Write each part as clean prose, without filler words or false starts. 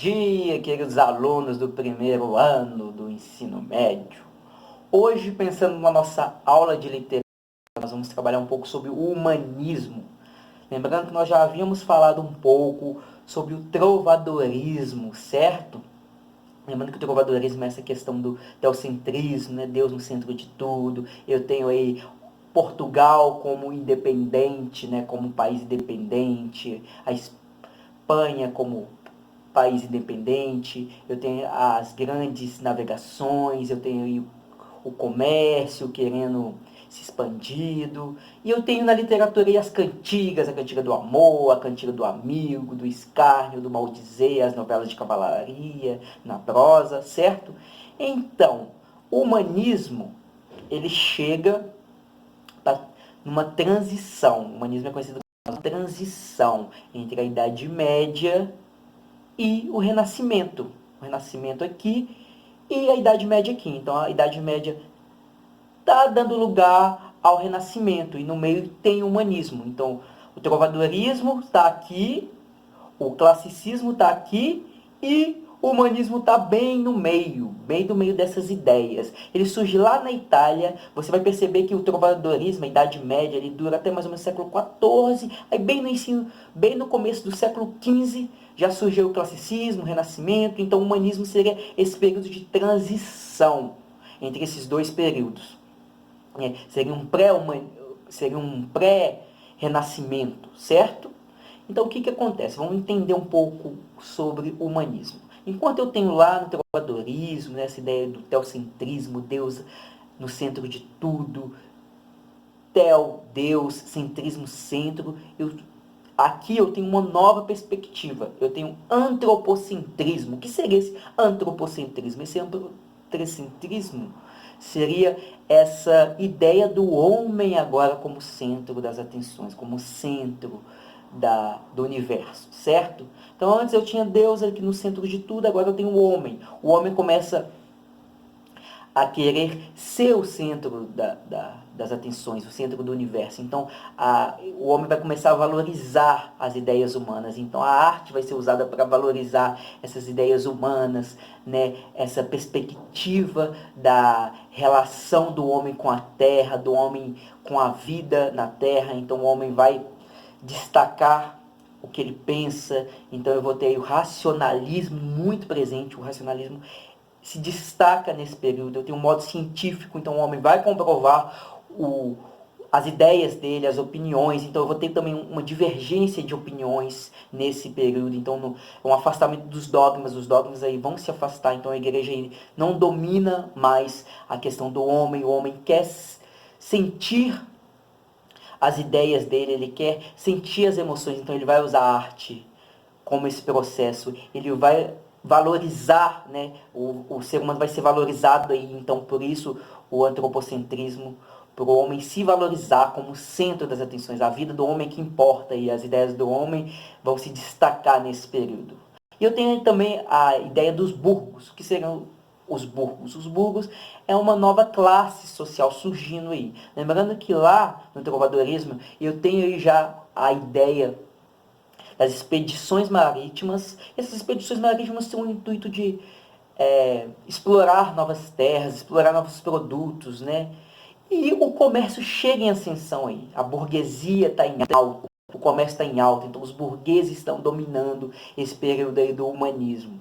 dia, queridos alunos do primeiro ano do ensino médio. Hoje, pensando na nossa aula de literatura, nós vamos trabalhar um pouco sobre o humanismo. Lembrando que nós já havíamos falado um pouco sobre o trovadorismo, certo? Lembrando que o trovadorismo é essa questão do teocentrismo, né? Deus no centro de tudo. Eu tenho aí Portugal como independente, né? Como um país independente. A Espanha como país independente, eu tenho as grandes navegações, eu tenho o comércio querendo se expandido, e eu tenho na literatura aí as cantigas, a cantiga do amor, a cantiga do amigo, do escárnio, do maldizer, as novelas de cavalaria, na prosa, certo? Então, o humanismo, ele chega numa transição, o humanismo é conhecido como uma transição entre a Idade Média e o Renascimento. O Renascimento aqui e a Idade Média aqui. Então a Idade Média está dando lugar ao Renascimento e no meio tem o humanismo. Então o trovadorismo está aqui, o classicismo está aqui e o humanismo está bem no meio dessas ideias. Ele surge lá na Itália, você vai perceber que o trovadorismo, a Idade Média, ele dura até mais ou menos o século XIV, aí bem no começo do século XV, já surgiu o classicismo, o renascimento, então o humanismo seria esse período de transição entre esses dois períodos. Seria um pré-renascimento, certo? Então, o que acontece? Vamos entender um pouco sobre o humanismo. Enquanto eu tenho lá no trovadorismo, né, essa ideia do teocentrismo, Deus no centro de tudo, Deus, centrismo, centro, aqui eu tenho uma nova perspectiva. Eu tenho antropocentrismo. O que seria esse antropocentrismo? Esse antropocentrismo seria essa ideia do homem agora como centro das atenções, como centro do universo, certo? Então antes eu tinha Deus aqui no centro de tudo, agora eu tenho o homem. O homem começa a querer ser o centro das atenções, o centro do universo. Então o homem vai começar a valorizar as ideias humanas. Então a arte vai ser usada para valorizar essas ideias humanas, né? Essa perspectiva da relação do homem com a terra, do homem com a vida na terra. Então o homem vai destacar o que ele pensa. Então eu vou ter o racionalismo muito presente. O racionalismo se destaca nesse período. Eu tenho um modo científico, então o homem vai comprovar as ideias dele, as opiniões. Então eu vou ter também uma divergência de opiniões nesse período. Então um afastamento dos dogmas. Os dogmas aí vão se afastar. Então a igreja aí não domina mais a questão do homem. O homem quer sentir as ideias dele, ele quer sentir as emoções. Então ele vai usar a arte como esse processo. Ele vai valorizar, né? O ser humano vai ser valorizado aí, então por isso o antropocentrismo, para o homem se valorizar como centro das atenções, a vida do homem que importa e as ideias do homem vão se destacar nesse período. E eu tenho também a ideia dos burgos. O que seriam os burgos? Os burgos é uma nova classe social surgindo aí. Lembrando que lá no trovadorismo eu tenho aí já a ideia das expedições marítimas. Essas expedições marítimas têm o intuito de explorar novas terras, explorar novos produtos, né? E o comércio chega em ascensão aí. A burguesia está em alta, o comércio está em alta, então os burgueses estão dominando esse período aí do humanismo.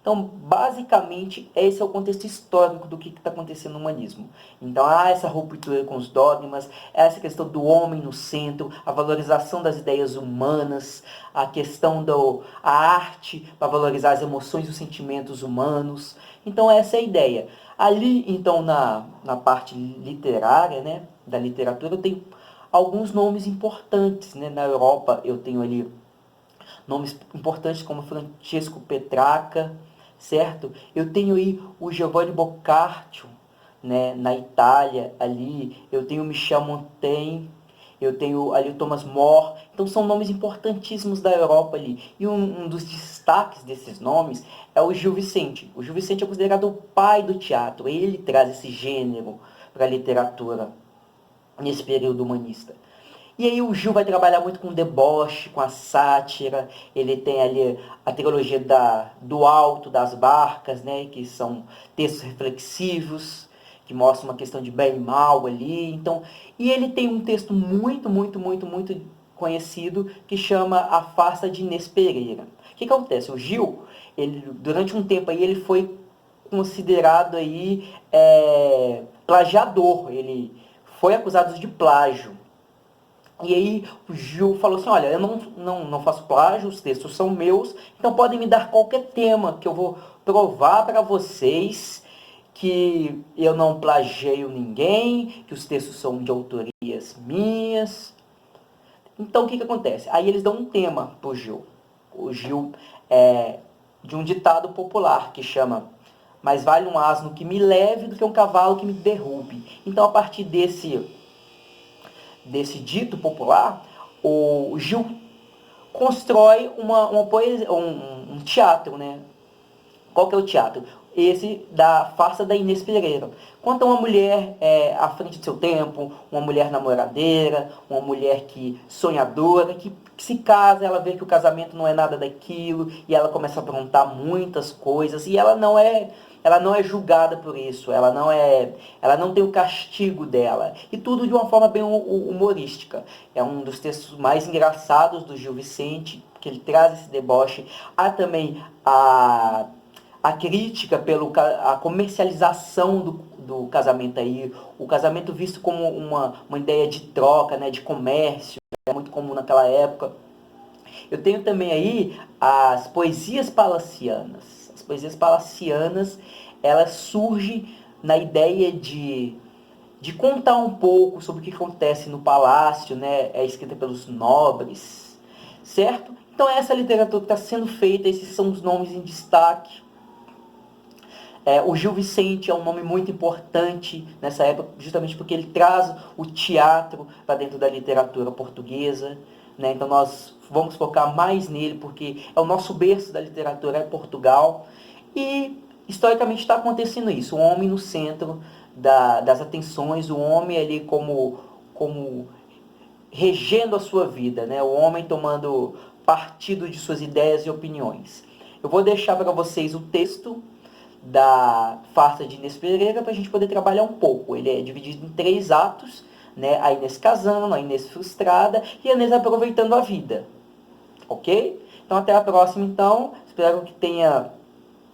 Então, basicamente, esse é o contexto histórico do que está acontecendo no humanismo. Então, há essa ruptura com os dogmas, essa questão do homem no centro, a valorização das ideias humanas, a questão da arte para valorizar as emoções e os sentimentos humanos. Então, essa é a ideia. Ali, então, na parte literária, né, da literatura, eu tenho alguns nomes importantes. Né? Na Europa, eu tenho ali nomes importantes como Francesco Petrarca, certo? Eu tenho aí o Giovanni Boccaccio, né, na Itália, ali. Eu tenho o Michel Montaigne, eu tenho ali o Thomas More. Então são nomes importantíssimos da Europa ali. E um dos destaques desses nomes é o Gil Vicente. O Gil Vicente é considerado o pai do teatro. Ele traz esse gênero para a literatura nesse período humanista. E aí o Gil vai trabalhar muito com deboche, com a sátira. Ele tem ali a trilogia do Alto das Barcas, né, que são textos reflexivos, que mostram uma questão de bem e mal ali. Então, e ele tem um texto muito conhecido que chama A Farsa de Inês Pereira. O que acontece? O Gil, ele, durante um tempo aí, ele foi considerado aí plagiador. Ele foi acusado de plágio. E aí o Gil falou assim, olha, eu não faço plágio, os textos são meus, então podem me dar qualquer tema que eu vou provar para vocês que eu não plageio ninguém, que os textos são de autorias minhas. Então o que acontece? Aí eles dão um tema pro Gil. O Gil é de um ditado popular que chama mais vale um asno que me leve do que um cavalo que me derrube. Então a partir desse dito popular, o Gil constrói uma poesia, um teatro, né? Qual que é o teatro? Esse da farsa da Inês Pereira. Conta uma mulher à frente do seu tempo, uma mulher namoradeira, uma mulher que sonhadora, que se casa, ela vê que o casamento não é nada daquilo, e ela começa a aprontar muitas coisas, e ela não é julgada por isso, ela não tem o castigo dela. E tudo de uma forma bem humorística. É um dos textos mais engraçados do Gil Vicente, que ele traz esse deboche. Há também a crítica a comercialização do casamento aí, o casamento visto como uma ideia de troca, né, de comércio, é muito comum naquela época. Eu tenho também aí as poesias palacianas. As poesias palacianas, elas surgem na ideia de contar um pouco sobre o que acontece no palácio, né? É escrita pelos nobres, certo? Então essa literatura que está sendo feita, esses são os nomes em destaque. O Gil Vicente é um nome muito importante nessa época, justamente porque ele traz o teatro para dentro da literatura portuguesa. Né? Então nós vamos focar mais nele, porque é o nosso berço da literatura, é Portugal. E historicamente está acontecendo isso, o homem no centro das atenções, o homem ali como regendo a sua vida, né? O homem tomando partido de suas ideias e opiniões. Eu vou deixar para vocês o texto da farsa de Inês Pereira para a gente poder trabalhar um pouco. Ele é dividido em 3 atos, né? A Inês casando, a Inês frustrada e a Inês aproveitando a vida. Ok? Então até a próxima então. Espero que tenha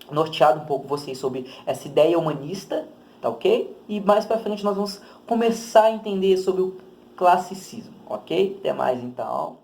norteado um pouco vocês sobre essa ideia humanista, tá ok? E mais para frente nós vamos começar a entender sobre o classicismo, ok? Até mais então.